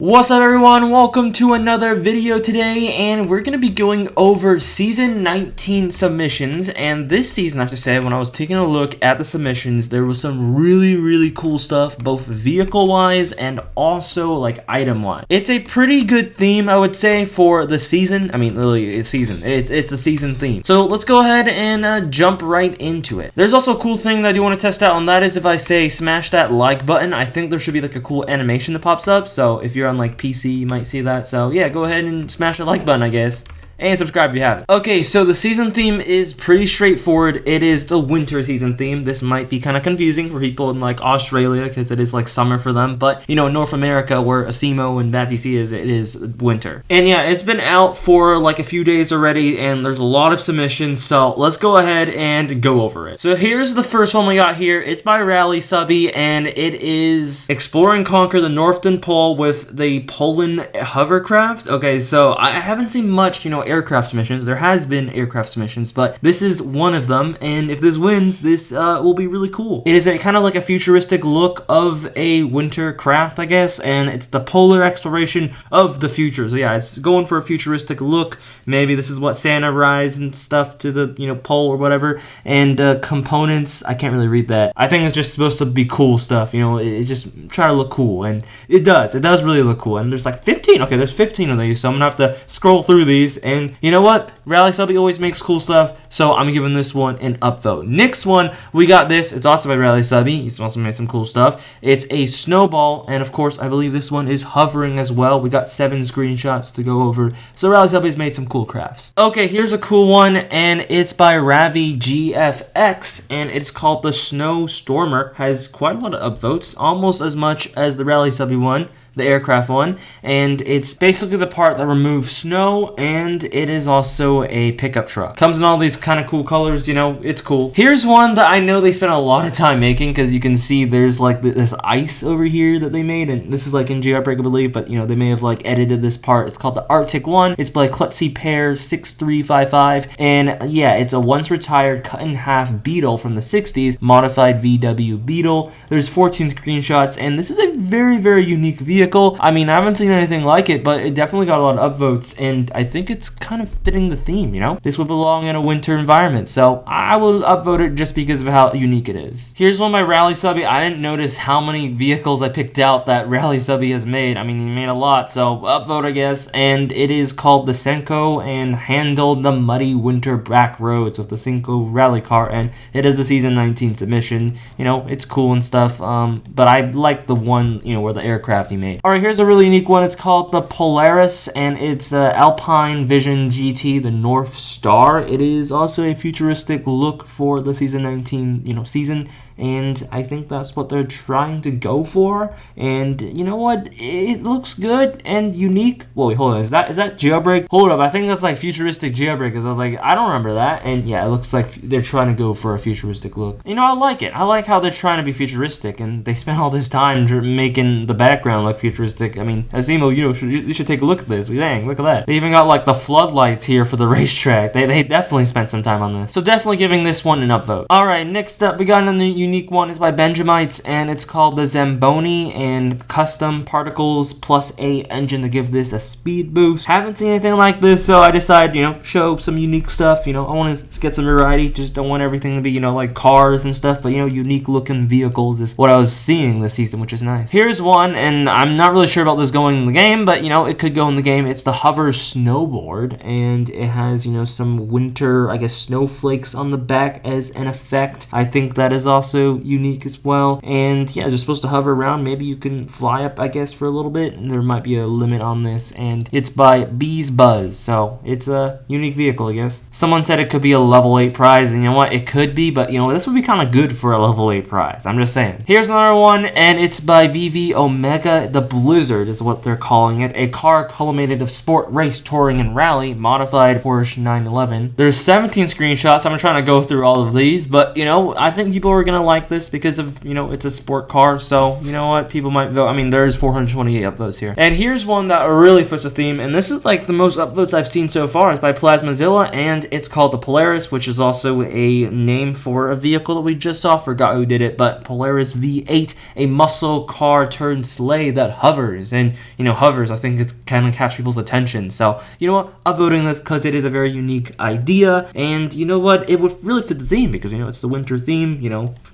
What's up everyone, welcome to another video today, and we're going to be going over Season 19 submissions. And this season, I have to say, when I was taking a look at the submissions, there was some really cool stuff, both vehicle-wise and also like item-wise. It's a pretty good theme, I would say, for the season. I mean, literally, it's season. It's the season theme. So let's go ahead and jump right into it. There's also a cool thing that I do want to test out, and that is if I say smash that like button, I think there should be like a cool animation that pops up. So if you're on like PC, you might see that. So yeah, go ahead and smash the like button, I guess. And subscribe if you haven't. Okay, so the season theme is pretty straightforward. It is the winter season theme. This might be kind of confusing for people in like Australia because it is like summer for them. But you know, North America, where Asimo and BatTC is, it is winter. And yeah, it's been out for like a few days already, and there's a lot of submissions. So let's go ahead and go over it. So here's the first one we got here. It's by Rally Subby, and it is explore and conquer the Northern Pole with the Poland hovercraft. Okay, so I haven't seen much, you know, aircraft missions. There has been aircraft missions, but this is one of them, and if this wins, this will be really cool. It is a kind of like a futuristic look of a winter craft, I guess, and it's the polar exploration of the future. So yeah, it's going for a futuristic look. Maybe this is what Santa rides and stuff to the, you know, pole or whatever. And components, I can't really read that. I think it's just supposed to be cool stuff, you know. It's just try to look cool, and it does really look cool. And there's like 15. Okay, there's 15 of these, so I'm gonna have to scroll through these. And you know what? Rally Subby always makes cool stuff, so I'm giving this one an upvote. Next one, we got this. It's also by Rally Subby. He's also made some cool stuff. It's a snowball, and of course, I believe this one is hovering as well. We got 7 screenshots to go over. So Rally Subby's made some cool crafts. Okay, here's a cool one, and it's by Ravi GFX, and it's called the Snow Stormer. Has quite a lot of upvotes, almost as much as the Rally Subby one, the aircraft one, and it's basically the part that removes snow, and it is also a pickup truck. Comes in all these kind of cool colors, you know, it's cool. Here's one that I know they spent a lot of time making, because you can see there's like this ice over here that they made, and this is like in Jailbreak, I believe, but you know, they may have like edited this part. It's called the Arctic one. It's by Klutzy Pear 6355, and yeah, it's a once retired cut in half Beetle from the 60s, modified VW Beetle. There's 14 screenshots, and this is a very unique vehicle. I mean, I haven't seen anything like it, but it definitely got a lot of upvotes, and I think it's kind of fitting the theme, you know? This would belong in a winter environment, so I will upvote it just because of how unique it is. Here's one by Rally Subby. I didn't notice how many vehicles I picked out that Rally Subby has made. I mean, he made a lot, so upvote, I guess. And it is called the Senko and handled the muddy winter back roads with the Senko rally car, and it is a Season 19 submission. You know, it's cool and stuff, but I like the one, you know, where the aircraft he made. Alright, here's a really unique one. It's called the Polaris, and it's Alpine Vision GT, the North Star. It is also a futuristic look for the Season 19, you know, season, and I think that's what they're trying to go for. And you know what? It looks good and unique. Whoa, wait, hold on. Is that Jailbreak? Hold up, I think that's like futuristic Jailbreak, because I was like, I don't remember that. And yeah, it looks like they're trying to go for a futuristic look. You know, I like it. I like how they're trying to be futuristic, and they spent all this time making the background look futuristic. I mean, Asimo, you know, you should take a look at this. Dang, look at that. They even got like the floodlights here for the racetrack. They definitely spent some time on this. So definitely giving this one an upvote. Alright, next up, we got another unique one. It's by Benjamites, and it's called the Zamboni and custom particles plus a engine to give this a speed boost. Haven't seen anything like this, so I decided, you know, show some unique stuff. You know, I want to get some variety. Just don't want everything to be, you know, like cars and stuff, but you know, unique looking vehicles is what I was seeing this season, which is nice. Here's one, and I'm not really sure about this going in the game, but you know, it could go in the game. It's the Hover Snowboard, and it has, you know, some winter, I guess, snowflakes on the back as an effect. I think that is also unique as well. And yeah, just supposed to hover around. Maybe you can fly up, I guess, for a little bit, and there might be a limit on this. And it's by Bees Buzz, so it's a unique vehicle, I guess. Someone said it could be a level 8 prize, and you know what, it could be, but you know, this would be kind of good for a level 8 prize. I'm just saying. Here's another one, and it's by VV Omega. The Blizzard is what they're calling it. A car culminated of sport, race, touring, and rally, modified Porsche 911. There's 17 screenshots. I'm trying to go through all of these, but you know, I think people are gonna of like this because of, it's a sport car. So, you know what? People might vote. I mean, there's 428 upvotes here. And here's one that really fits the theme. And this is like the most upvotes I've seen so far. It's by Plasmazilla, and it's called the Polaris, which is also a name for a vehicle that we just saw. Forgot who did it, but Polaris V8, a muscle car turned sleigh that hovers. And, hovers, I think it's kind of catch people's attention. So, you know what? Upvoting this because it is a very unique idea. And you know what? It would really fit the theme because, it's the winter theme,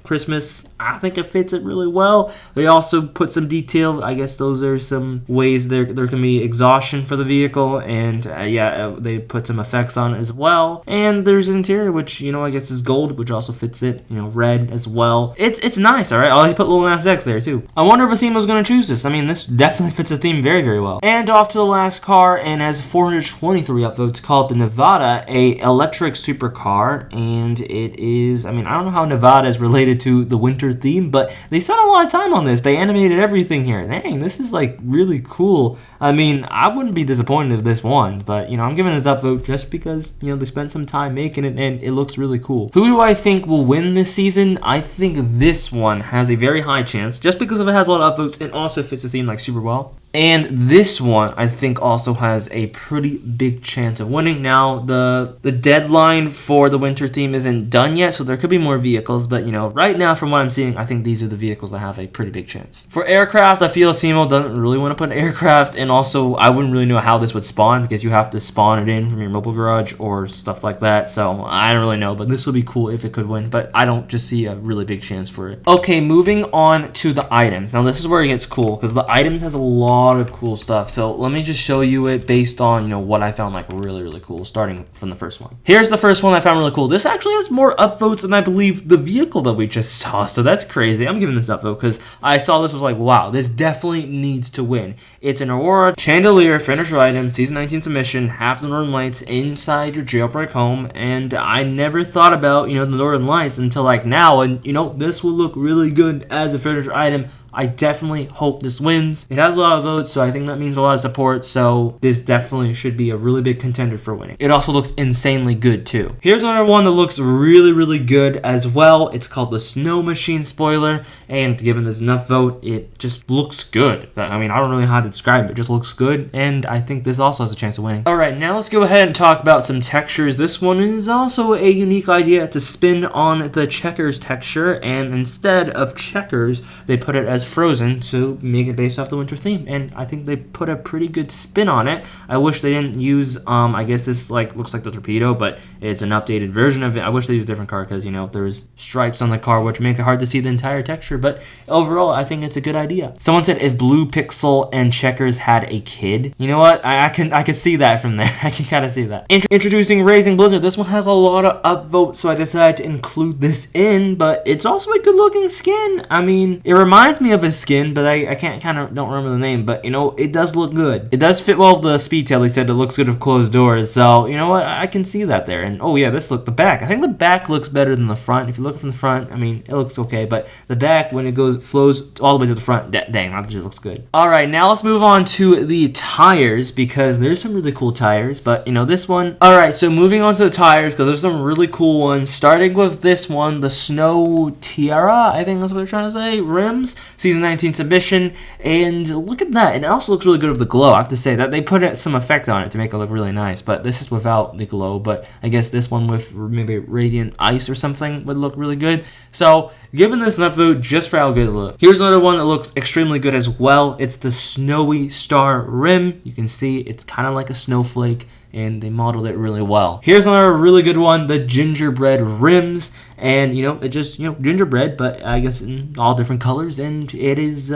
Christmas. I think it fits it really well. They also put some detail. I guess those are some ways there can be exhaustion for the vehicle. And they put some effects on it as well. And there's interior, which, I guess is gold, which also fits it, red as well. It's nice, all right? I'll put Lil Nas X there too. I wonder if Asimo's going to choose this. I mean, this definitely fits the theme very, very well. And off to the last car, and has 423 upvotes, called the Nevada, a electric supercar. And it is, I don't know how Nevada is related to the winter theme, but they spent a lot of time on this. They animated everything here. Dang, this is like really cool. I wouldn't be disappointed if this won, but I'm giving this upvote just because they spent some time making it and it looks really cool. Who do I think will win this season? I think this one has a very high chance just because it has a lot of upvotes and also fits the theme like super well. And this one, I think, also has a pretty big chance of winning. Now, the deadline for the winter theme isn't done yet, so there could be more vehicles. But, right now, from what I'm seeing, I think these are the vehicles that have a pretty big chance. For aircraft, I feel Asimo doesn't really want to put an aircraft. And also, I wouldn't really know how this would spawn because you have to spawn it in from your mobile garage or stuff like that. So, I don't really know. But this would be cool if it could win. But I don't just see a really big chance for it. Okay, moving on to the items. Now, this is where it gets cool because the items has a lot of cool stuff. So let me just show you it based on what I found like really, really cool, starting from the first one. Here's the first one I found really cool. This actually has more upvotes than I believe the vehicle that we just saw, so that's crazy. I'm giving this upvote because I saw this, was like, wow, this definitely needs to win. It's an Aurora chandelier finisher item, season 19 submission, half the northern lights inside your jailbreak home. And I never thought about the northern lights until like now, and this will look really good as a finisher item. I definitely hope this wins. It has a lot of votes, so I think that means a lot of support, so this definitely should be a really big contender for winning. It also looks insanely good, too. Here's another one that looks really, really good as well. It's called the Snow Machine Spoiler, and given this enough vote, it just looks good. I don't really know how to describe it. It just looks good, and I think this also has a chance of winning. Alright, now let's go ahead and talk about some textures. This one is also a unique idea to spin on the checkers texture, and instead of checkers, they put it as frozen to make it based off the winter theme, and I think they put a pretty good spin on it. I wish they didn't use I guess this looks like the torpedo, but it's an updated version of it. I wish they used a different car because there's stripes on the car which make it hard to see the entire texture, but overall I think it's a good idea. Someone said if Blue Pixel and Checkers had a kid. You know what? I can see that from there. I can kind of see that. Introducing Raising Blizzard. This one has a lot of upvotes, so I decided to include this in, but it's also a good looking skin. It reminds me of a skin, but I don't remember the name, but it does look good. It does fit well with the speed tail. He said it looks good with closed doors, so you know what, I can see that there. And oh yeah, the back, I think the back looks better than the front. If you look from the front, it looks okay, but the back, when it flows all the way to the front, dang, that just looks good. Alright, now let's move on to the tires, because there's some really cool tires, but this one. Alright, so moving on to the tires, because there's some really cool ones, starting with this one, the Snow Tiara, I think that's what they're trying to say, rims, season 19 submission, and look at that. It also looks really good with the glow. I have to say that they put some effect on it to make it look really nice, but this is without the glow, but I guess this one with maybe radiant ice or something would look really good. So giving this an upvote just for how good it looks. Here's another one that looks extremely good as well. It's the Snowy Star rim. You can see it's kind of like a snowflake, and they modeled it really well. Here's another really good one, the gingerbread rims. And it just gingerbread, but I guess in all different colors, and it is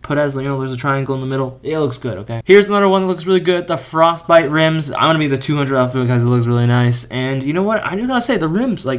put as there's a triangle in the middle. It looks good. Okay, here's another one that looks really good, the Frostbite rims. I'm gonna be the 200 outfit because it looks really nice. And you know what, I just gotta say, the rims, we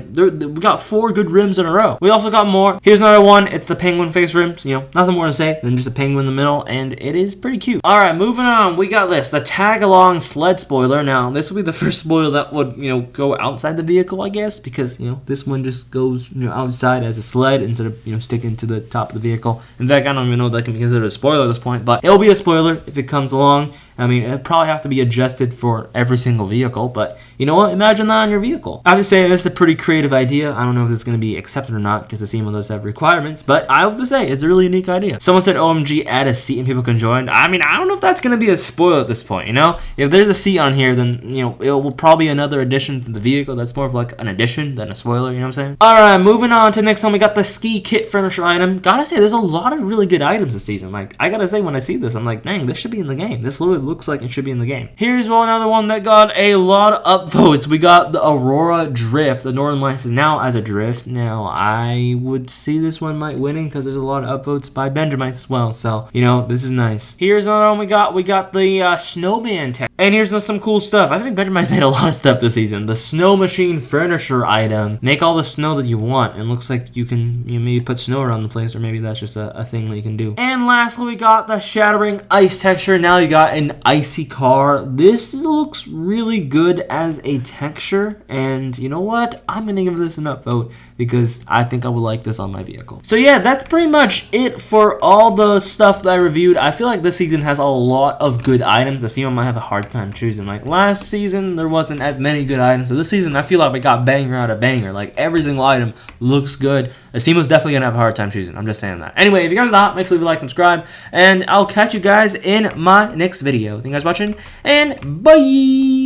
got 4 good rims in a row. We also got more. Here's another one, it's the penguin face rims. Nothing more to say than just a penguin in the middle, and it is pretty cute. All right, moving on, we got the tag along sled spoiler. Now this will be the first spoiler that would go outside the vehicle, I guess, because this one just goes outside as a sled instead of sticking to the top of the vehicle. In fact, I don't even know if that can be considered a spoiler at this point, but it'll be a spoiler if it comes along. I mean, it'd probably have to be adjusted for every single vehicle, but you know what? Imagine that on your vehicle. I have to say, this is a pretty creative idea. I don't know if it's going to be accepted or not because the SEMA does have requirements, but I have to say, it's a really unique idea. Someone said, OMG, add a seat and people can join. I mean, I don't know if that's going to be a spoiler at this point, you know? If there's a seat on here, then, you know, it will probably be another addition to the vehicle. That's more of like an addition than a spoiler, you know what I'm saying? Alright, moving on to the next one, we got the ski kit furniture item. Gotta say, there's a lot of really good items this season. Like, I gotta say, when I see this, I'm like, dang, this should be in the game. This literally looks like it should be in the game. Here's another one that got a lot of upvotes. We got the Aurora Drift. The Northern Lights is now as a drift. Now, I would see this one might winning because there's a lot of upvotes by Benjamites as well. So, you know, this is nice. Here's another one we got. We got the snowman tech. And here's some cool stuff. I think Benjamin made a lot of stuff this season. The snow machine furniture item. Make all the snow that you want. And it looks like you can maybe put snow around the place, or maybe that's just a thing that you can do. And lastly, we got the shattering ice texture. Now you got an icy car. This looks really good as a texture. And you know what? I'm going to give this an upvote because I think I would like this on my vehicle. So yeah, that's pretty much it for all the stuff that I reviewed. I feel like this season has a lot of good items. The season might have a hard time choosing. Like last season, there wasn't as many good items, but this season, I feel like we got banger out of banger. Like every single item looks good. Asemo's definitely gonna have a hard time choosing. I'm just saying that. Anyway, if you guys are not, make sure you leave a like, subscribe, and I'll catch you guys in my next video. Thank you guys for watching, and bye.